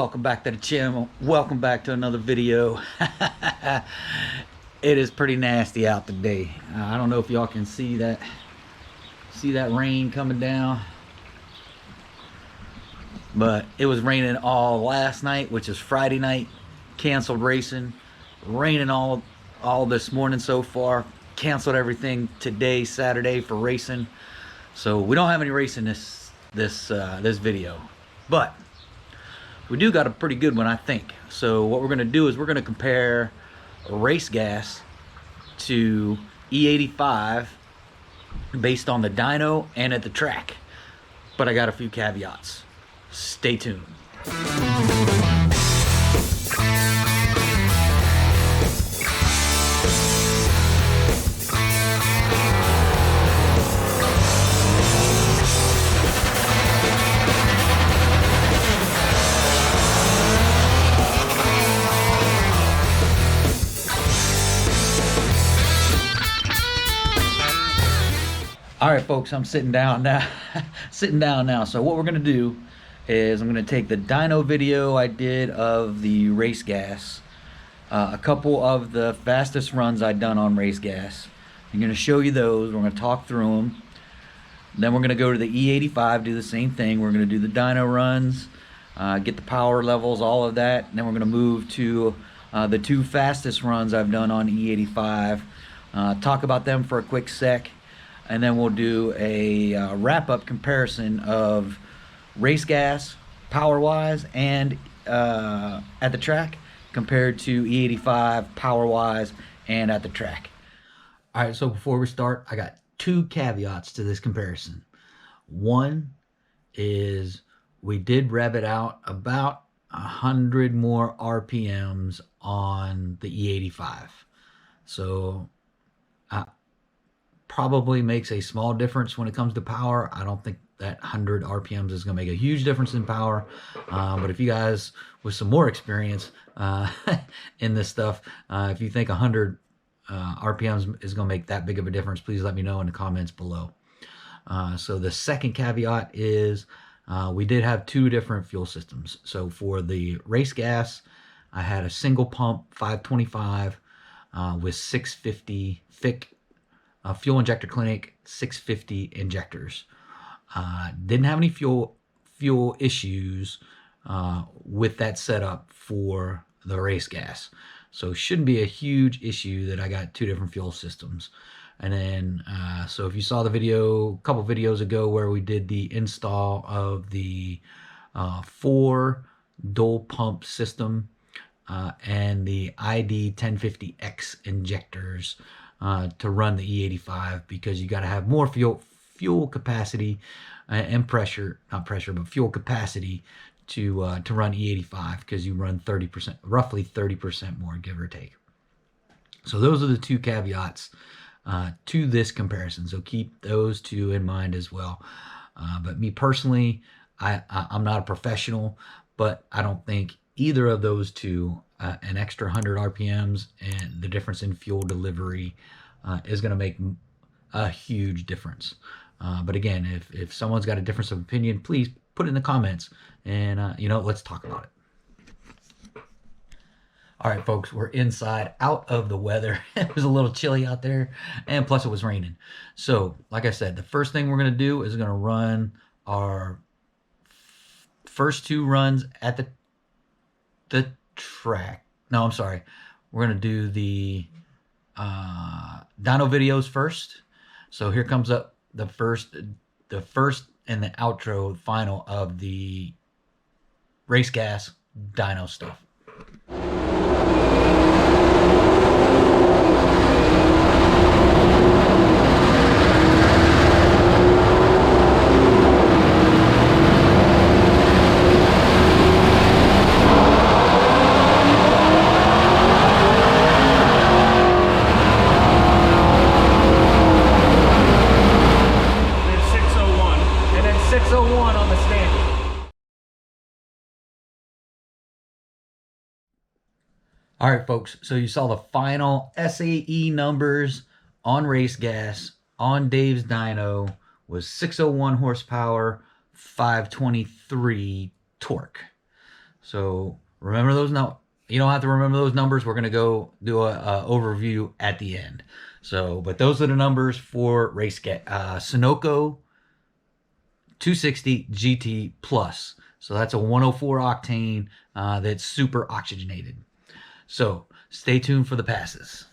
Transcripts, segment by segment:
welcome back to the channel. Welcome back to another video. It is pretty nasty out today. I don't know if y'all can see that rain coming down, but it was raining all last night, which is Friday night. Canceled racing. Raining all this morning so far. Canceled everything today, Saturday, for racing. So we don't have any racing this video, but we do got a pretty good one, I think. So what we're going to do is we're going to compare Race Gas to E85 based on the dyno and at the track. But I got a few caveats. Stay tuned. All right, folks, I'm sitting down now. So what we're gonna do is I'm gonna take the dyno video I did of the Race Gas, a couple of the fastest runs I've done on Race Gas. I'm gonna show you those. We're gonna talk through them. Then we're gonna go to the E85, do the same thing. We're gonna do the dyno runs, get the power levels, all of that. And then we're gonna move to the two fastest runs I've done on E85. Talk about them for a quick sec. And then we'll do a wrap-up comparison of Race Gas, power-wise, and at the track, compared to E85, power-wise, and at the track. All right, so before we start, I got two caveats to this comparison. One is we did rev it out about 100 more RPMs on the E85. So probably makes a small difference when it comes to power. I don't think that 100 RPMs is going to make a huge difference in power. But if you guys with some more experience in this stuff, if you think 100 RPMs is going to make that big of a difference, please let me know in the comments below. So the second caveat is we did have two different fuel systems. So for the Race Gas, I had a single pump 525 with 650 thick fuel injector clinic, 650 injectors. Didn't have any fuel issues with that setup for the Race Gas. So shouldn't be a huge issue that I got two different fuel systems. And then, so if you saw the video a couple videos ago where we did the install of the Fore dual pump system and the ID 1050X injectors, to run the E85, because you got to have more fuel capacity and pressure, not pressure, but fuel capacity to run E85, because you run 30%, roughly 30% more, give or take. So those are the two caveats to this comparison. So keep those two in mind as well. But me personally, I'm not a professional, but I don't think either of those two, an extra 100 RPMs and the difference in fuel delivery, is going to make a huge difference. But again, if someone's got a difference of opinion, please put it in the comments, and let's talk about it. All right, folks, we're inside, out of the weather. It was a little chilly out there, and plus it was raining. So like I said, the first thing we're going to do is going to run our first two runs at the track. No, I'm sorry. We're going to do the dyno videos first. So here comes up the first and the outro final of the Race Gas dyno stuff. All right, folks, so you saw the final SAE numbers on Race Gas on Dave's dyno was 601 horsepower, 523 torque. So remember those. No, you don't have to remember those numbers. We're going to go do a overview at the end. So, but those are the numbers for Race Gas. Sunoco 260 GT Plus. So that's a 104 octane that's super oxygenated. So stay tuned for the passes.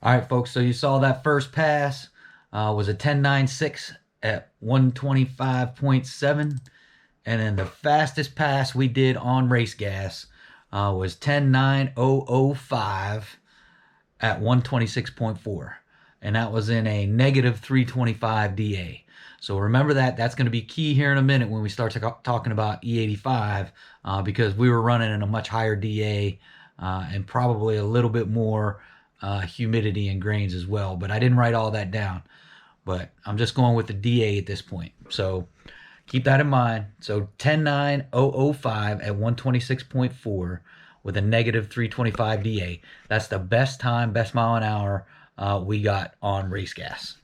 All right, folks, so you saw that first pass was a 10.96 at 125.7. And then the fastest pass we did on Race Gas was 10.9005 at 126.4. And that was in a negative 325 DA. So remember that. That's going to be key here in a minute when we start talking about E85 because we were running in a much higher DA and probably a little bit more humidity and grains as well. But I didn't write all that down. But I'm just going with the DA at this point. So keep that in mind. So 10.9005 at 126.4 with a negative 325 DA. That's the best time, best mile an hour we got on Race Gas.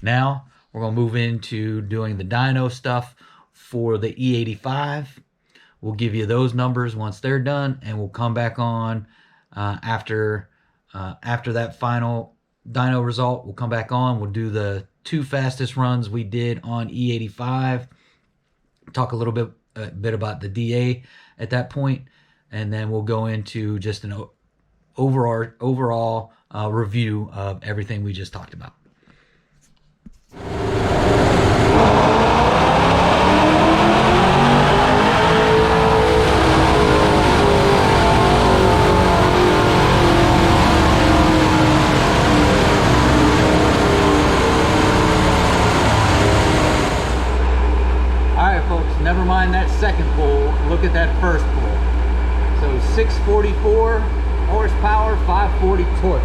Now we're going to move into doing the dyno stuff for the E85. We'll give you those numbers once they're done, and we'll come back on after that final dyno result. We'll come back on. We'll do the 2 fastest runs we did on E85. Talk a little bit about the DA at that point, and then we'll go into just an overall review of everything we just talked about. Never mind that second pull, look at that first pull. So 644 horsepower, 540 torque.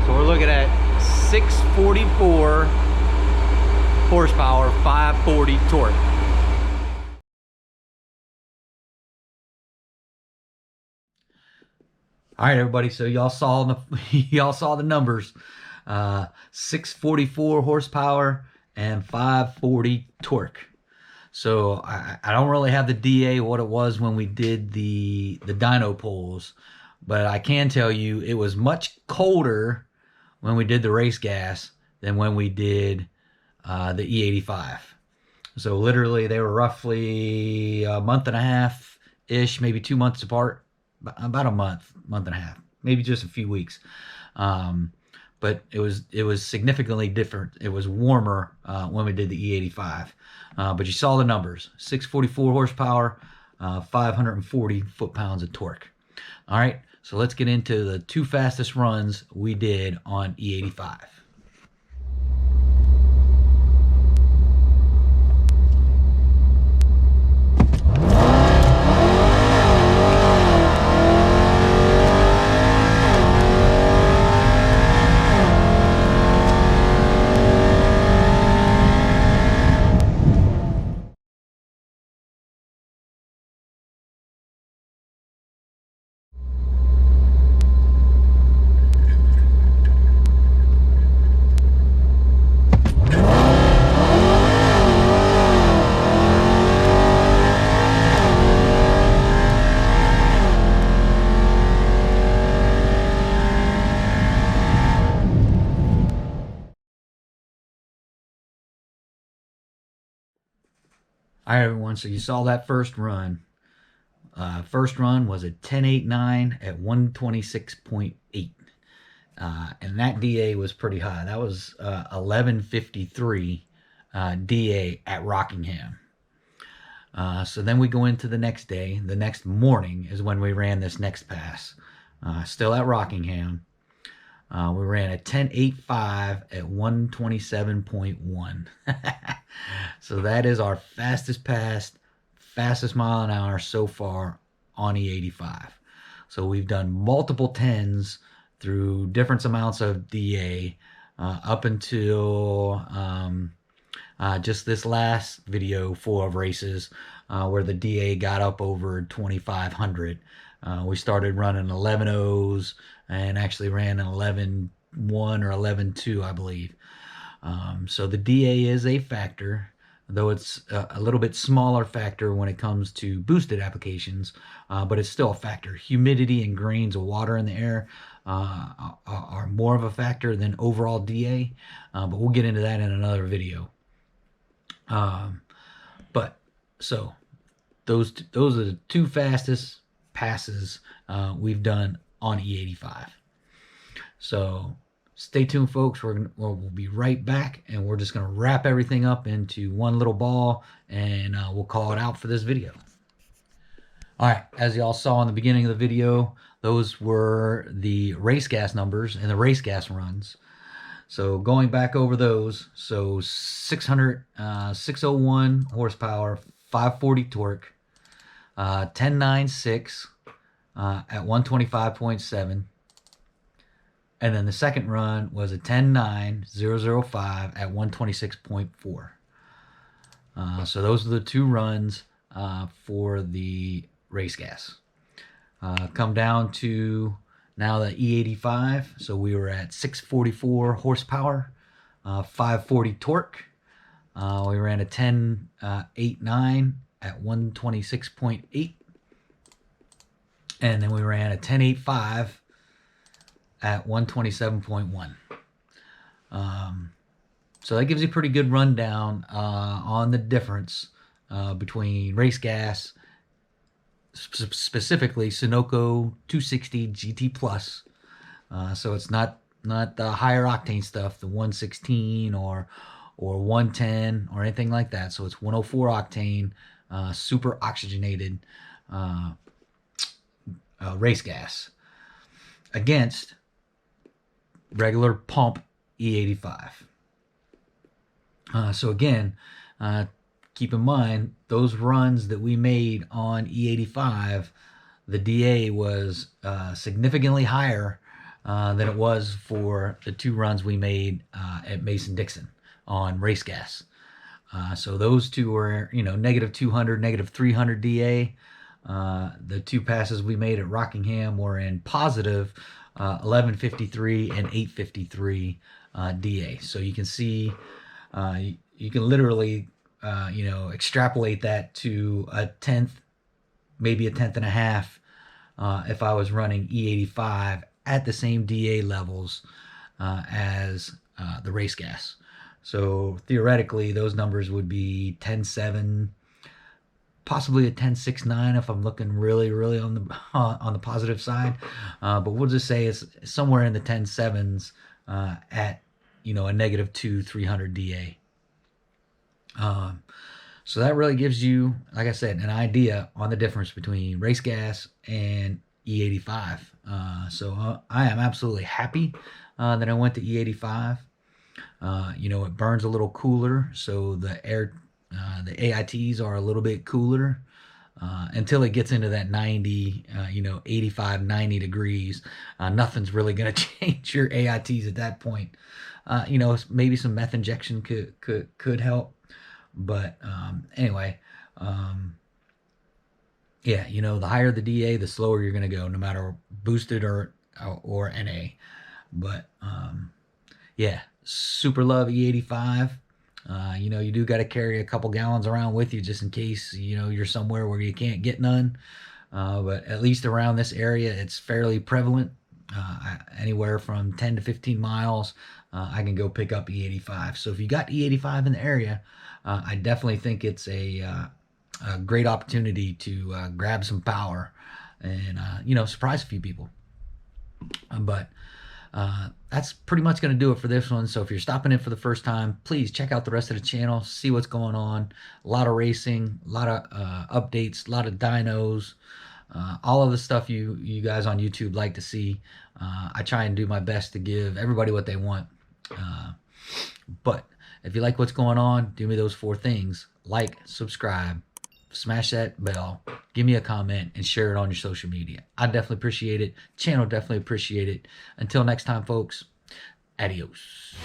So we're looking at 644 horsepower, 540 torque. All right, everybody, so y'all saw the numbers. 644 horsepower and 540 torque. So I don't really have the DA what it was when we did the dyno pulls, but I can tell you it was much colder when we did the Race Gas than when we did the E85. So literally they were roughly a month and a half-ish, maybe 2 months apart, about a month and a half, maybe just a few weeks. But it was significantly different. It was warmer when we did the E85. But you saw the numbers, 644 horsepower, 540 foot-pounds of torque. All right, so let's get into the 2 fastest runs we did on E85. All right, everyone, so you saw that first run. First run was a 10.89 at 126.8. And that DA was pretty high. That was 1153 DA at Rockingham. So then we go into the next day. The next morning is when we ran this next pass. Still at Rockingham. We ran a 10.85 at 127.1. So that is our fastest pass, fastest mile an hour so far on E85. So we've done multiple 10s through different amounts of DA up until just this last video full of races where the DA got up over 2,500. We started running 11.0s and actually ran an 11.1 or 11.2, I believe. So the DA is a factor, though it's a little bit smaller factor when it comes to boosted applications, but it's still a factor. Humidity and grains of water in the air are more of a factor than overall DA, but we'll get into that in another video. But so those are the two fastest passes we've done on E85. So stay tuned, folks. We'll be right back, and we're just going to wrap everything up into one little ball, and we'll call it out for this video. All right, as y'all saw in the beginning of the video, those were the race gas numbers and the race gas runs. So going back over those, so 601 horsepower, 540 torque, 1096 at 125.7. And then the second run was a 10.9005 at 126.4. So those are the two runs for the race gas. Come down to now the E85. So we were at 644 horsepower, 540 torque. We ran a 10.89 at 126.8. And then we ran a 10.85 at 127.1. So that gives you a pretty good rundown on the difference between race gas, specifically Sunoco 260 GT Plus. So it's not the higher octane stuff, the 116 or 110 or anything like that. So it's 104 octane, super oxygenated race gas against regular pump E85. So again, keep in mind, those runs that we made on E85, the DA was significantly higher than it was for the two runs we made at Mason-Dixon on race gas. So those two were, negative 200, negative 300 DA. The two passes we made at Rockingham were in positive 1153 and 853 DA. So you can see, you can literally, extrapolate that to a tenth, maybe a tenth and a half, if I was running E85 at the same DA levels as the race gas. So theoretically, those numbers would be 10.7, possibly a 10.69 if I'm looking really on the positive side. But we'll just say it's somewhere in the 10.7s at a negative 300 DA. So that really gives you, like I said, an idea on the difference between race gas and E85. So I am absolutely happy that I went to E85. It burns a little cooler, so the AITs are a little bit cooler until it gets into that 90, 85, 90 degrees. Nothing's really going to change your AITs at that point. Maybe some meth injection could help. But anyway, yeah, the higher the DA, the slower you're going to go, no matter boosted or NA. But yeah, super love E85. You do got to carry a couple gallons around with you just in case, you're somewhere where you can't get none. But at least around this area, it's fairly prevalent. Anywhere from 10 to 15 miles, I can go pick up E85. So if you got E85 in the area, I definitely think it's a a great opportunity to grab some power and surprise a few people. But that's pretty much going to do it for this one. So if you're stopping in for the first time, please check out the rest of the channel, see what's going on. A lot of racing, a lot of updates, a lot of dynos, all of the stuff you guys on YouTube like to see. I try and do my best to give everybody what they want. But if you like what's going on, do me those 4 things: like, subscribe, smash that bell, give me a comment, and share it on your social media. I definitely appreciate it. Channel definitely appreciate it. Until next time, folks, adios.